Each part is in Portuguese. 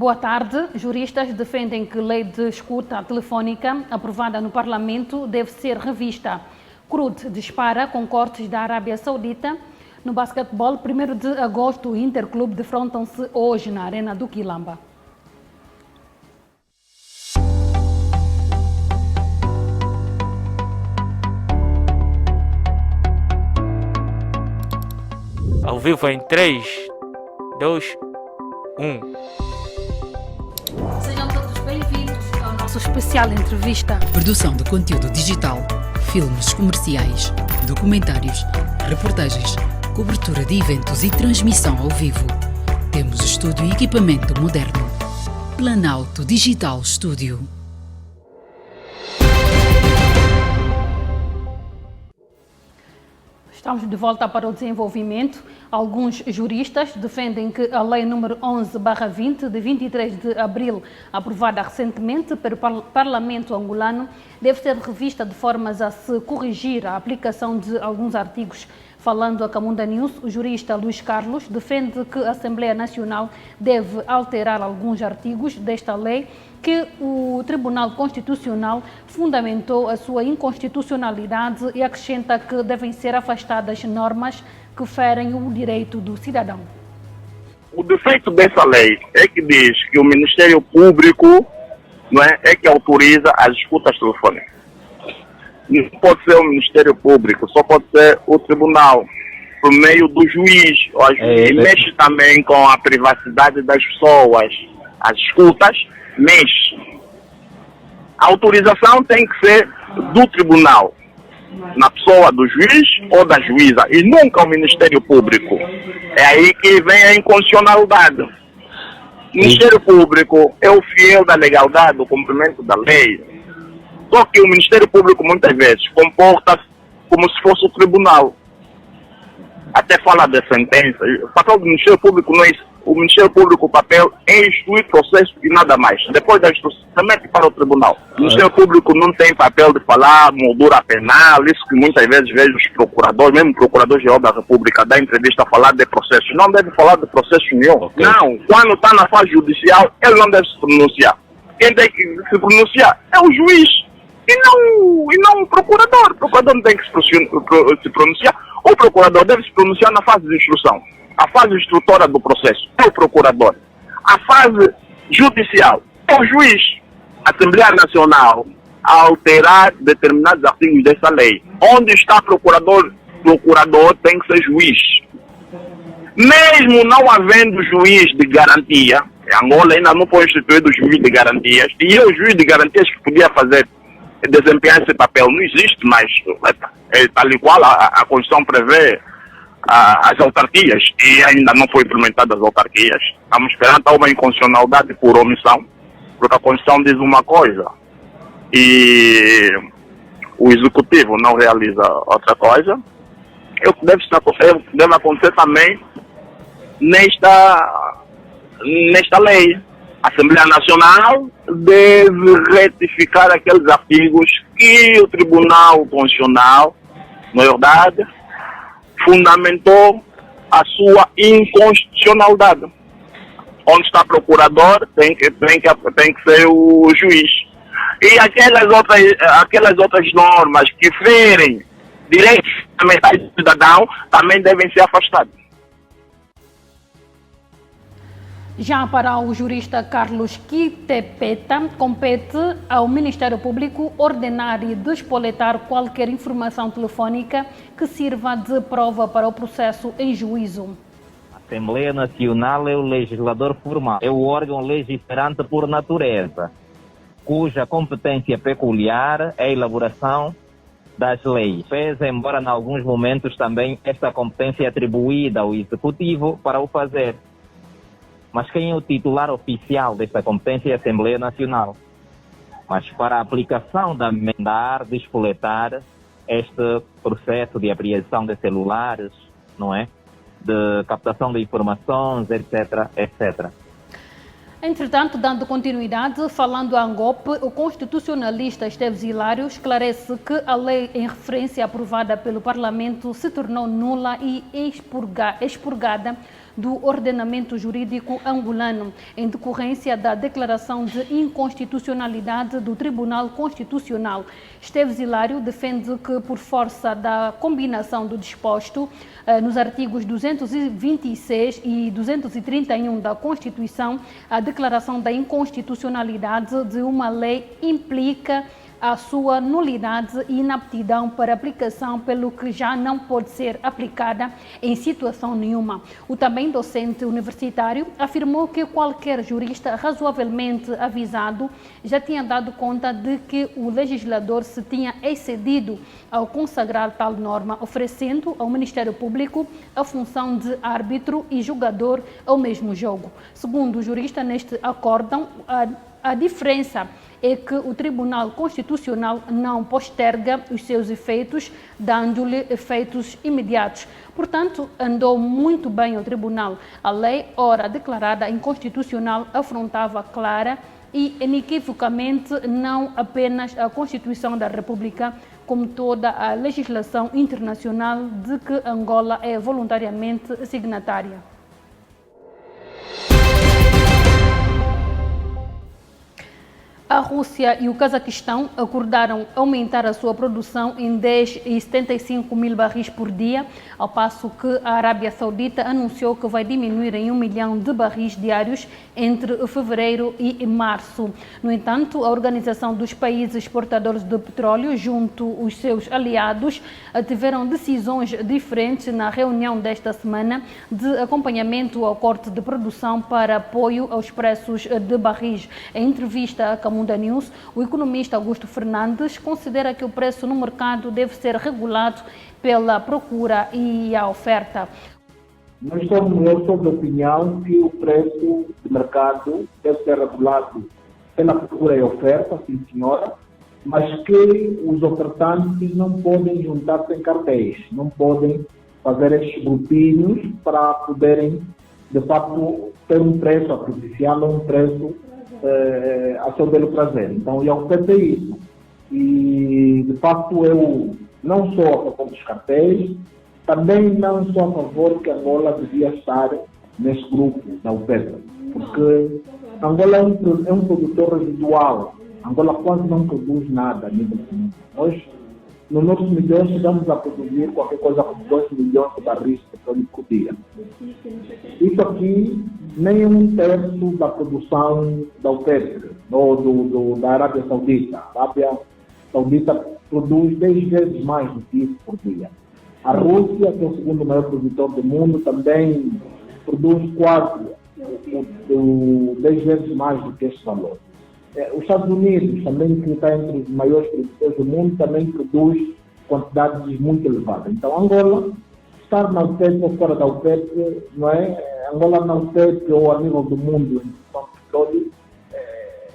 Boa tarde. Juristas defendem que a lei de escuta telefónica aprovada no Parlamento deve ser revista. CRUD dispara com cortes da Arábia Saudita. No basquetebol, 1º de agosto, o Interclube defrontam-se hoje na Arena do Quilamba. Ao vivo em 3, 2, 1. Sejam todos bem-vindos ao nosso especial entrevista. Produção de conteúdo digital, filmes comerciais, documentários, reportagens, cobertura de eventos e transmissão ao vivo. Temos estúdio e equipamento moderno. Planalto Digital Studio. Estamos de volta para o desenvolvimento. Alguns juristas defendem que a Lei número 11/20, de 23 de abril, aprovada recentemente pelo Parlamento angolano, deve ser revista de formas a se corrigir a aplicação de alguns artigos. Falando a Camunda News, o jurista Luís Carlos defende que a Assembleia Nacional deve alterar alguns artigos desta lei que o Tribunal Constitucional fundamentou a sua inconstitucionalidade e acrescenta que devem ser afastadas normas que ferem o direito do cidadão. O defeito dessa lei é que diz que o Ministério Público é que autoriza as escutas telefônicas. Não pode ser o Ministério Público, só pode ser o Tribunal, por meio do juiz. E mexe também com a privacidade das pessoas. As escutas mexe. A autorização tem que ser do Tribunal, na pessoa do juiz ou da juíza, e nunca o Ministério Público. É aí que vem a inconstitucionalidade. O Ministério Público é o fiel da legalidade, do cumprimento da lei. Só que o Ministério Público muitas vezes comporta-se como se fosse o tribunal. Até fala de sentença. O papel do Ministério Público não é isso. O Ministério Público, o papel é instruir processo e nada mais. Depois da instrução, remete para o tribunal. O Ministério Público não tem papel de falar moldura penal, isso que muitas vezes vejo os procuradores, mesmo o Procurador-Geral da República, dá entrevista a falar de processo. Não deve falar de processo nenhum. Okay. Não, quando está na fase judicial, ele não deve se pronunciar. Quem tem que se pronunciar é o juiz. E não o procurador. O procurador não tem que se pronunciar. O procurador deve se pronunciar na fase de instrução. A fase instrutora do processo é o procurador. A fase judicial é o juiz. A Assembleia Nacional a alterar determinados artigos dessa lei. Onde está procurador tem que ser juiz. Mesmo não havendo juiz de garantia, Angola ainda não foi instituído o juiz de garantias, e o juiz de garantias que podia desempenhar esse papel não existe, mas tal e qual a Constituição prevê as autarquias, e ainda não foi implementadas as autarquias. Estamos esperando uma inconstitucionalidade por omissão, porque a Constituição diz uma coisa e o Executivo não realiza outra coisa. É o que deve acontecer também nesta lei. A Assembleia Nacional deve retificar aqueles artigos que o Tribunal Constitucional, na verdade, fundamentou a sua inconstitucionalidade. Onde está procurador tem que ser o juiz. E aquelas outras normas que ferem direitos fundamentais do cidadão também devem ser afastadas. Já para o jurista Carlos Quitepeta, compete ao Ministério Público ordenar e despoletar qualquer informação telefónica que sirva de prova para o processo em juízo. A Assembleia Nacional é o legislador formal, é o órgão legislante por natureza, cuja competência peculiar é a elaboração das leis. Pese, embora em alguns momentos também esta competência é atribuída ao Executivo para o fazer. Mas quem é o titular oficial desta competência é a Assembleia Nacional. Mas para a aplicação da emendar, despoletar este processo de apreensão de celulares, não é? De captação de informações, etc, etc. Entretanto, dando continuidade, falando a Angope, o constitucionalista Esteves Hilário esclarece que a lei em referência aprovada pelo Parlamento se tornou nula e expurgada do ordenamento jurídico angolano, em decorrência da declaração de inconstitucionalidade do Tribunal Constitucional. Esteves Hilário defende que, por força da combinação do disposto nos artigos 226 e 231 da Constituição, a declaração da inconstitucionalidade de uma lei implica a sua nulidade e inaptidão para aplicação, pelo que já não pode ser aplicada em situação nenhuma. O também docente universitário afirmou que qualquer jurista razoavelmente avisado já tinha dado conta de que o legislador se tinha excedido ao consagrar tal norma, oferecendo ao Ministério Público a função de árbitro e julgador ao mesmo jogo. Segundo o jurista, neste acórdão, a diferença é que o Tribunal Constitucional não posterga os seus efeitos, dando-lhe efeitos imediatos. Portanto, andou muito bem o Tribunal. A lei, ora declarada inconstitucional, afrontava clara e inequivocamente não apenas a Constituição da República, como toda a legislação internacional de que Angola é voluntariamente signatária. A Rússia e o Cazaquistão acordaram aumentar a sua produção em 10,75 mil barris por dia, ao passo que a Arábia Saudita anunciou que vai diminuir em 1 milhão de barris diários entre fevereiro e março. No entanto, a Organização dos Países Exportadores de Petróleo, junto aos seus aliados, tiveram decisões diferentes na reunião desta semana de acompanhamento ao corte de produção para apoio aos preços de barris. Em entrevista à Camunda News, o economista Augusto Fernandes considera que o preço no mercado deve ser regulado pela procura e a oferta. Eu sou da opinião que o preço de mercado deve ser regulado pela procura e oferta, sim senhora, mas que os ofertantes não podem juntar-se em cartéis, não podem fazer estes grupinhos para poderem, de fato, ter um preço artificial ou um preço a seu belo prazer. Então, eu ofereço isso. E, de facto, eu não sou a favor dos cartéis, também não sou a favor que Angola devia estar nesse grupo da oferta, porque Angola é um produtor residual. Angola quase não produz nada a nível do mundo. Nós, no nosso milhão, chegamos a produzir qualquer coisa como 2 milhões de barris de petróleo por dia. Isso aqui nem é 1/3 da produção da OPEP, da Arábia Saudita. A Arábia Saudita produz 10 vezes mais do que isso por dia. A Rússia, que é o segundo maior produtor do mundo, também produz quase 10 vezes mais do que esse valor. Os Estados Unidos, também, que está entre os maiores produtores do mundo, também produz quantidades muito elevadas. Então, Angola, estar na OPEP ou fora da OPEP, não é? Angola na OPEP ou a nível do mundo em produção de petróleo,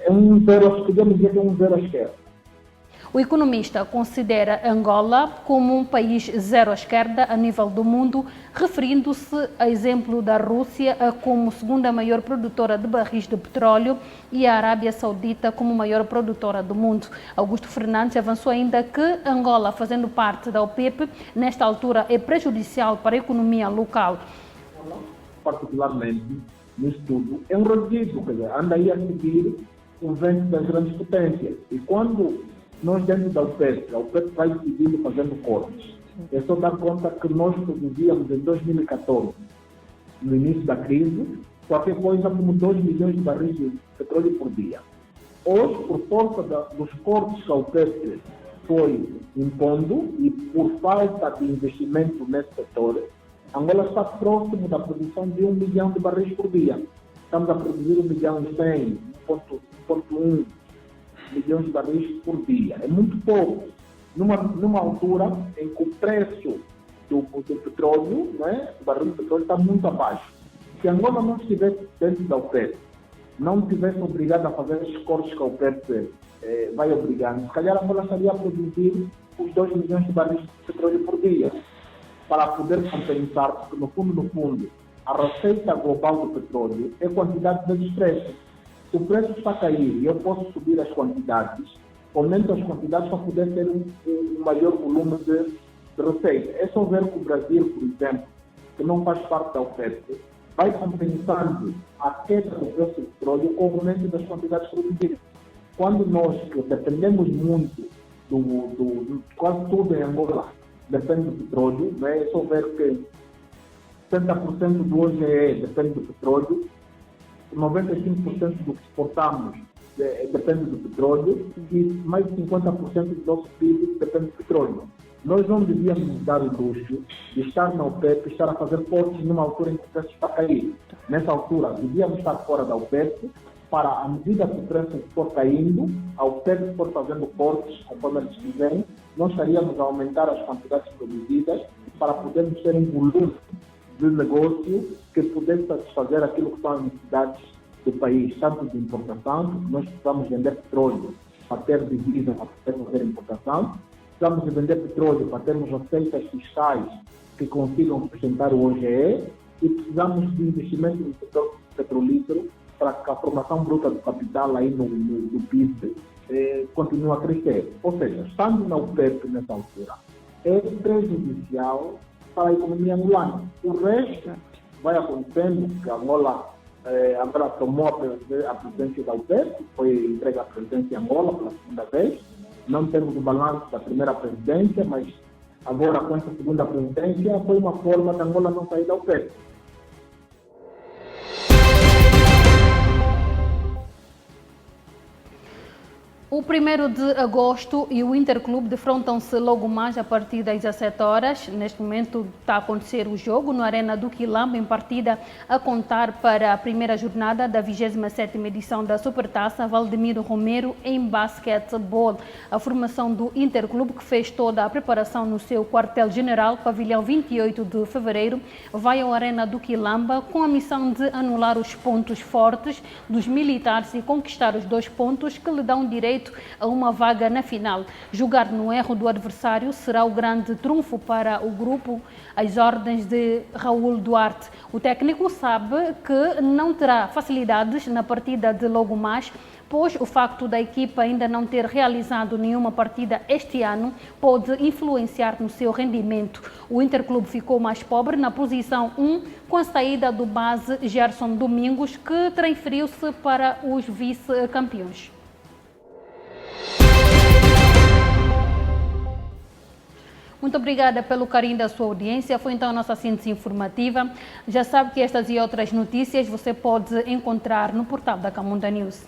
é um zero, podemos dizer que é um zero à esquerda. O economista considera Angola como um país zero à esquerda a nível do mundo, referindo-se a exemplo da Rússia como segunda maior produtora de barris de petróleo e a Arábia Saudita como maior produtora do mundo. Augusto Fernandes avançou ainda que Angola, fazendo parte da OPEP, nesta altura é prejudicial para a economia local. Particularmente, no estudo, é um resíduo, quer dizer, anda aí a seguir o vento das grandes potências. E quando nós, dentro da OPEP, a OPEP vai decidindo fazendo cortes. É só dar conta que nós produzíamos em 2014, no início da crise, qualquer coisa como 2 milhões de barris de petróleo por dia. Hoje, por força dos cortes que a OPEP foi impondo e por falta de investimento nesse setor, Angola está próximo da produção de 1 milhão de barris por dia. Estamos a produzir 1 milhão e 100, 1,1 milhões de barris por dia. É muito pouco. Numa altura em que o preço do petróleo, né, o barril de petróleo está muito abaixo. Se Angola não estivesse dentro da OPEP, não estivesse obrigada a fazer os cortes que a OPEP vai obrigando, se calhar Angola estaria a produzir os 2 milhões de barris de petróleo por dia, para poder compensar, porque no fundo, a receita global do petróleo é quantidade de despreço. Se o preço está a cair e eu posso subir as quantidades, aumento as quantidades para poder ter um maior volume de receita. É só ver que o Brasil, por exemplo, que não faz parte da OPEP, vai compensando a queda do preço do petróleo com o aumento das quantidades produzidas. Quando nós dependemos muito quase tudo em Angola depende do petróleo, né? É só ver que 70% do OGE depende do petróleo, 95% do que exportamos depende do petróleo e mais de 50% do nosso PIB depende do petróleo. Nós não devíamos nos dar o luxo de estar na OPEP, estar a fazer cortes numa altura em que o preço está a cair. Nessa altura, devíamos estar fora da OPEP para, à medida que o preço for caindo, a OPEP for fazendo cortes conforme eles quiserem, nós estaríamos a aumentar as quantidades produzidas para podermos ter um volume de negócio que pudesse satisfazer aquilo que são as necessidades do país, tanto de importação, porque nós precisamos vender petróleo para ter divisa, para poder fazer importação, precisamos de vender petróleo para termos receitas fiscais que consigam sustentar o OGE e precisamos de investimento no setor petrolífero para que a formação bruta do capital aí no PIB continue a crescer. Ou seja, estando na OPEP nessa altura, é prejudicial para a economia angolana. O resto vai acontecendo, que a Angola agora tomou a presidência da OPEP, foi entregue a presidência em Angola pela segunda vez. Não temos o balanço da primeira presidência, mas agora com essa segunda presidência foi uma forma de Angola não sair da OPEP. O 1º de agosto e o Interclube defrontam-se logo mais a partir das 17 horas. Neste momento está a acontecer o jogo no Arena do Quilamba, em partida a contar para a primeira jornada da 27ª edição da Supertaça Valdemiro Romero em basquetebol. A formação do Interclube, que fez toda a preparação no seu quartel-general, pavilhão 28 de fevereiro, vai ao Arena do Quilamba com a missão de anular os pontos fortes dos militares e conquistar os 2 pontos que lhe dão direito a uma vaga na final. Jogar no erro do adversário será o grande trunfo para o grupo, às ordens de Raul Duarte. O técnico sabe que não terá facilidades na partida de logo mais, pois o facto da equipa ainda não ter realizado nenhuma partida este ano pode influenciar no seu rendimento. O Interclube ficou mais pobre na posição 1 com a saída do base Gerson Domingos, que transferiu-se para os vice-campeões. Muito obrigada pelo carinho da sua audiência. Foi então a nossa síntese informativa. Já sabe que estas e outras notícias você pode encontrar no portal da Camunda News.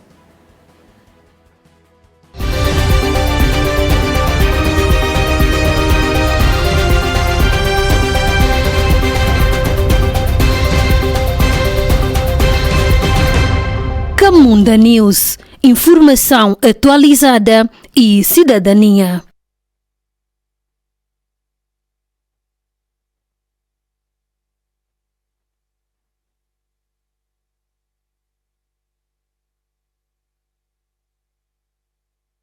Camunda News. Informação atualizada e cidadania.